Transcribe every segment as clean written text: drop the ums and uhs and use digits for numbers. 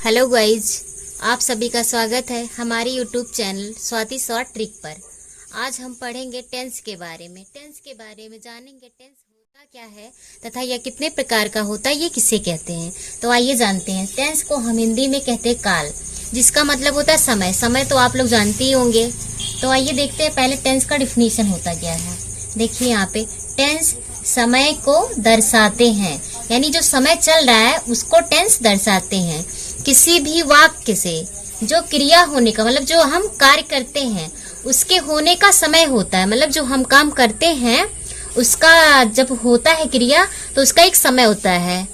Hello guys, आप सभी का स्वागत है हमारी YouTube channel Swati short trick पर। आज हम पढ़ेंगे टेंस के बारे में। जानेंगे टेंस होता क्या है तथा यह कितने प्रकार का होता है, ये किसे कहते हैं। तो आइए जानते हैं। टेंस को हम हिंदी में कहते हैं काल, जिसका मतलब होता है समय। समय तो आप लोग जानते ही होंगे। तो आइए देखते हैं पहले टेंस का डिफिनीशन होता क्या है। देखिए यहाँ पे टेंस समय को दर्शाते हैं, यानी जो समय चल रहा है उसको टेंस दर्शाते हैं। किसी भी वाक्य से जो क्रिया होने का मतलब जो हम कार्य करते हैं उसके होने का समय होता है। मतलब जो हम काम करते हैं उसका जब होता है क्रिया तो उसका एक समय होता है।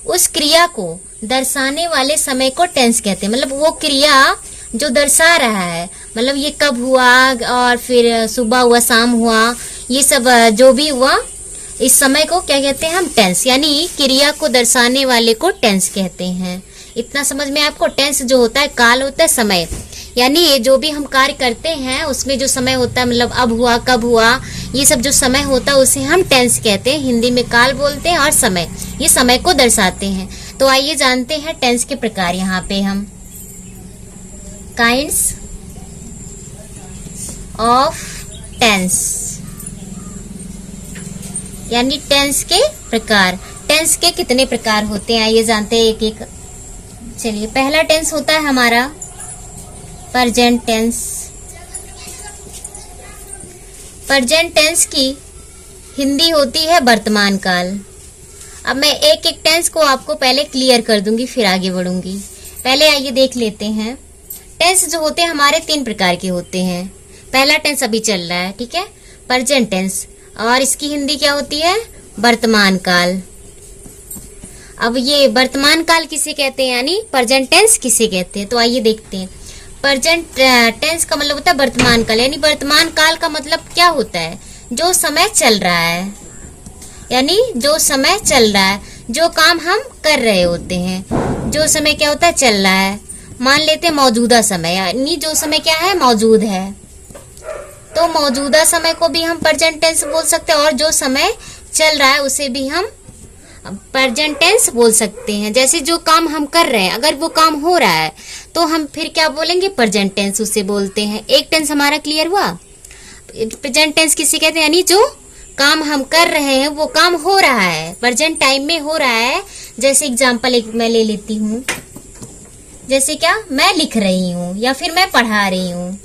उस क्रिया को दर्शाने वाले समय को टेंस कहते हैं। मतलब वो क्रिया जो दर्शा रहा है, मतलब ये कब हुआ और फिर सुबह हुआ, शाम हुआ, ये सब जो भी हुआ, इस समय को क्या कहते हैं हम? टेंस। यानी क्रिया को दर्शाने वाले को टेंस कहते हैं। इतना समझ में आपको? टेंस जो होता है काल होता है समय, यानी ये जो भी हम कार्य करते हैं उसमें जो समय होता है, मतलब अब हुआ, कब हुआ, ये सब जो समय होता है उसे हम टेंस कहते हैं। हिंदी में काल बोलते हैं और समय, ये समय को दर्शाते हैं। तो आइए जानते हैं टेंस के प्रकार। यहाँ पे हम काइंड्स ऑफ टेंस, यानी टेंस के प्रकार। टेंस के कितने प्रकार होते हैं आइए जानते हैं एक एक। चलिए, पहला टेंस होता है हमारा प्रेजेंट टेंस। प्रेजेंट टेंस की हिंदी होती है वर्तमान काल। अब मैं एक एक टेंस को आपको पहले क्लियर कर दूंगी, फिर आगे बढ़ूंगी। पहले आइए देख लेते हैं। टेंस जो होते हैं हमारे 3 प्रकार के होते हैं। पहला टेंस अभी चल रहा है, ठीक है, प्रेजेंट टेंस, और इसकी हिंदी क्या होती है? वर्तमान काल। अब ये वर्तमान काल किसे कहते हैं, यानी प्रेजेंट टेंस किसे कहते हैं? तो आइए देखते हैं। प्रेजेंट टेंस का मतलब होता है वर्तमान काल, यानी वर्तमान काल का मतलब क्या होता है? जो समय चल रहा है, यानी जो समय चल रहा है, जो काम हम कर रहे होते हैं, जो समय क्या होता है? चल रहा है। मान लेते हैं मौजूदा समय, यानी जो समय क्या है? मौजूद है। तो मौजूदा समय को भी हम प्रेजेंट टेंस बोल सकते हैं, और जो समय चल रहा है उसे भी हम प्रेजेंट टेंस बोल सकते हैं। जैसे जो काम हम कर रहे हैं, अगर वो काम हो रहा है तो हम फिर क्या बोलेंगे? प्रेजेंट टेंस उसे बोलते हैं। एक टेंस हमारा क्लियर हुआ। प्रेजेंट टेंस किसे कहते हैं? यानी जो काम हम कर रहे हैं वो काम हो रहा है, प्रेजेंट टाइम में हो रहा है। जैसे एग्जाम्पल एक मैं ले लेती हूँ, जैसे क्या? मैं लिख रही हूँ या फिर मैं पढ़ा रही हूँ।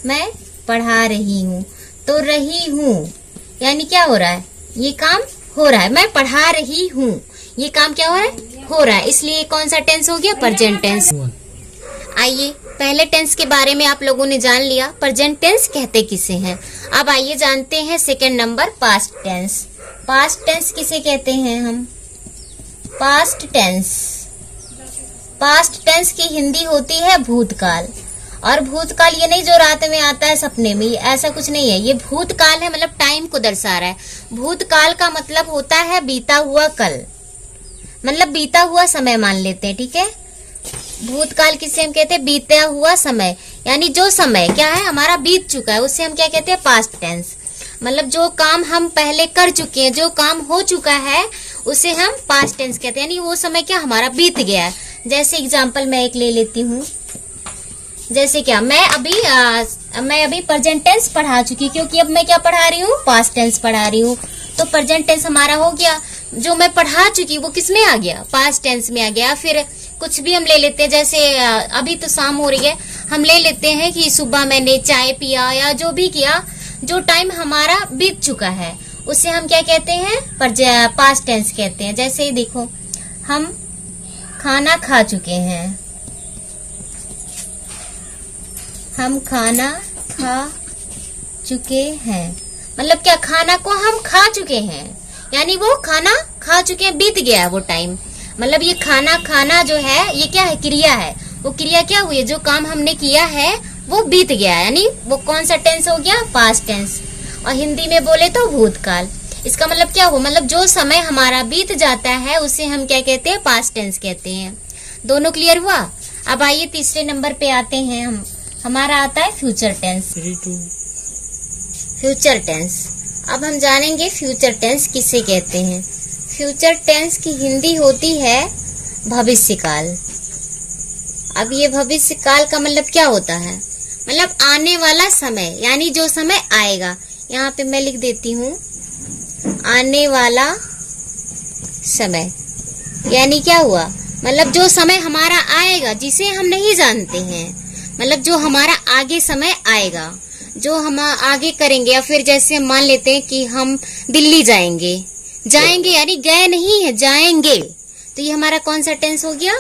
मैं पढ़ा रही हूँ, तो रही हूँ यानी क्या हो रहा है? ये काम हो रहा है। मैं पढ़ा रही हूँ, ये काम क्या हो रहा है? हो रहा है। इसलिए कौन सा टेंस हो गया? Present tense. आइए, पहले टेंस के बारे में आप लोगों ने जान लिया, प्रेजेंट टेंस कहते किसे हैं। अब आइए जानते हैं second number, past tense. Past tense किसे कहते हैं हम? Past tense. पास्ट टेंस की हिंदी होती है भूतकाल। और भूतकाल ये नहीं जो रात में आता है सपने में, ऐसा कुछ नहीं है। ये भूतकाल है, मतलब टाइम को दर्शा रहा है। भूतकाल का मतलब होता है बीता हुआ कल, मतलब बीता हुआ समय मान लेते हैं, ठीक है। भूतकाल किसे हम कहते हैं? बीता हुआ समय, यानी जो समय क्या है हमारा बीत चुका है उसे हम क्या कहते हैं? Past tense. मतलब जो काम हम पहले कर चुके हैं, जो काम हो चुका है उसे हम पास्ट टेंस कहते हैं, यानी वो समय क्या हमारा बीत गया है। जैसे एग्जाम्पल मैं एक ले लेती हूँ, जैसे क्या? मैं अभी प्रेजेंट टेंस पढ़ा चुकी, क्योंकि अब मैं क्या पढ़ा रही हूँ? पास्ट टेंस पढ़ा रही हूँ। तो प्रेजेंट टेंस हमारा हो गया। जो मैं पढ़ा चुकी वो किस में आ गया? पास्ट टेंस में आ गया। फिर कुछ भी हम ले लेते हैं, जैसे अभी तो शाम हो रही है, हम ले लेते हैं कि सुबह मैंने चाय पिया, या जो भी किया, जो टाइम हमारा बीत चुका है उसे हम क्या कहते हैं? पास्ट टेंस कहते हैं। जैसे देखो, हम खाना खा चुके हैं, हम खाना खा चुके हैं, मतलब क्या? खाना को हम खा चुके हैं, यानी वो खाना खा चुके हैं, बीत गया वो टाइम। मतलब ये खाना खाना जो है ये क्या है? क्रिया है। वो क्रिया क्या हुई? जो काम हमने किया है वो बीत गया, यानी वो कौन सा टेंस हो गया? Past tense. और हिंदी में बोले तो भूतकाल। इसका मतलब क्या हुआ? मतलब जो समय हमारा बीत जाता है उसे हम क्या कहते हैं? पास्ट टेंस कहते हैं। दोनों क्लियर हुआ। अब आइए तीसरे नंबर पे आते हैं हम। हमारा आता है फ्यूचर टेंस। Future tense. अब हम जानेंगे फ्यूचर टेंस किसे कहते हैं। फ्यूचर टेंस की हिंदी होती है भविष्यकाल। अब ये भविष्य काल का मतलब क्या होता है? मतलब आने वाला समय, यानी जो समय आएगा। यहाँ पे मैं लिख देती हूँ आने वाला समय, यानी क्या हुआ? मतलब जो समय हमारा आएगा जिसे हम नहीं जानते हैं, मतलब जो हमारा आगे समय आएगा, जो हम आगे करेंगे। या फिर जैसे हम मान लेते हैं कि हम दिल्ली जाएंगे, जाएंगे यानी गए नहीं है, जाएंगे, तो ये हमारा कौन सा टेंस हो गया?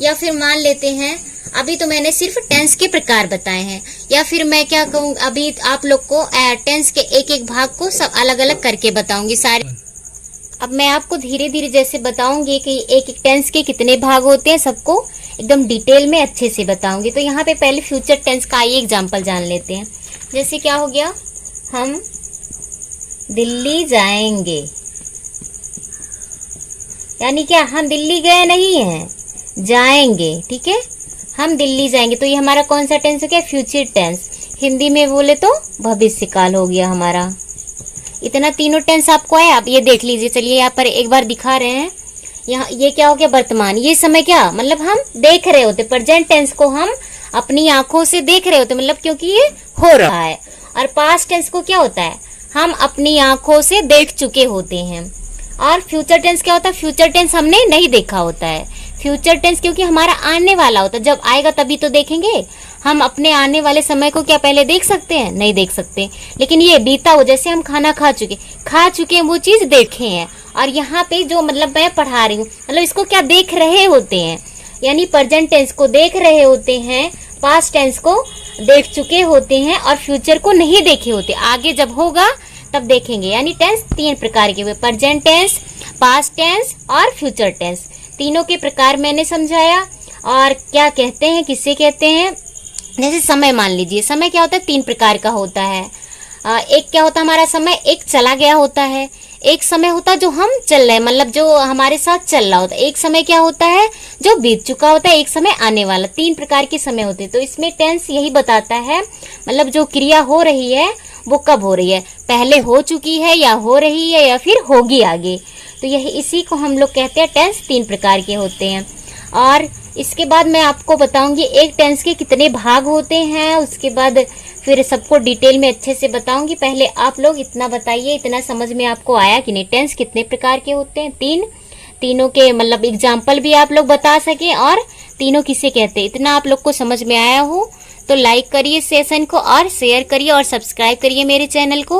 या फिर मान लेते हैं, अभी तो मैंने सिर्फ टेंस के प्रकार बताए हैं, या फिर मैं क्या कहूँ, अभी आप लोग को टेंस के एक एक भाग को सब अलग अलग करके बताऊंगी सारे। अब मैं आपको धीरे धीरे जैसे बताऊंगी कि एक एक टेंस के कितने भाग होते हैं, सबको एकदम डिटेल में अच्छे से बताऊंगी। तो यहाँ पे पहले फ्यूचर टेंस का आइए एग्जाम्पल जान लेते हैं। जैसे क्या हो गया, हम दिल्ली जाएंगे, यानी क्या? हम दिल्ली गए नहीं हैं, जाएंगे। ठीक है, हम दिल्ली जाएंगे, तो ये हमारा कौन सा टेंस हो गया? Future tense. हिंदी में बोले तो भविष्य काल हो गया हमारा। इतना तीनों टेंस आपको आया, आप ये देख लीजिए। चलिए यहाँ पर एक बार दिखा रहे हैं। यहाँ ये क्या हो गया? वर्तमान। ये समय क्या मतलब? हम देख रहे होते, प्रेजेंट टेंस को हम अपनी आंखों से देख रहे होते, मतलब क्योंकि ये हो रहा है। और पास्ट टेंस को क्या होता है? हम अपनी आंखों से देख चुके होते हैं। और फ्यूचर टेंस क्या होता है? फ्यूचर टेंस हमने नहीं देखा होता है। फ्यूचर टेंस क्योंकि हमारा आने वाला होता है, जब आएगा तभी तो देखेंगे। हम अपने आने वाले समय को क्या पहले देख सकते हैं? नहीं देख सकते। लेकिन ये बीता हो, जैसे हम खाना खा चुके हैं, वो चीज देखे हैं। और यहाँ पे जो मतलब मैं पढ़ा रही हूँ, मतलब इसको क्या देख रहे होते हैं, यानी प्रेजेंट टेंस को देख रहे होते हैं, पास्ट टेंस को देख चुके होते हैं, और फ्यूचर को नहीं देखे होते। आगे जब होगा तब देखेंगे। यानी टेंस तीन प्रकार के हुए, प्रेजेंट टेंस, पास्ट टेंस और फ्यूचर टेंस। तीनों के प्रकार मैंने समझाया। और क्या कहते हैं, किससे कहते हैं? जैसे समय मान लीजिए, समय क्या होता है? तीन प्रकार का होता है। एक क्या होता है हमारा समय? एक चला गया होता है। एक समय होता है जो हम चल रहे हैं, मतलब जो हमारे साथ चल रहा होता है। एक समय क्या होता है? जो बीत चुका होता है। एक समय आने वाला। तीन प्रकार के समय होते हैं। तो इसमें टेंस यही बताता है, मतलब जो क्रिया हो रही है वो कब हो रही है, पहले हो चुकी है या हो रही है या फिर होगी आगे। तो यही इसी को हम लोग कहते हैं टेंस तीन प्रकार के होते हैं। और इसके बाद मैं आपको बताऊंगी एक टेंस के कितने भाग होते हैं, उसके बाद फिर सबको डिटेल में अच्छे से बताऊंगी। पहले आप लोग इतना बताइए, इतना समझ में आपको आया कि नहीं? टेंस कितने प्रकार के होते हैं? तीन। तीनों के मतलब एग्जाम्पल भी आप लोग बता सकें, और तीनों किसे कहते हैं, इतना आप लोग को समझ में आया हो तो लाइक करिए सेशन को, और शेयर करिए और सब्सक्राइब करिए मेरे चैनल को।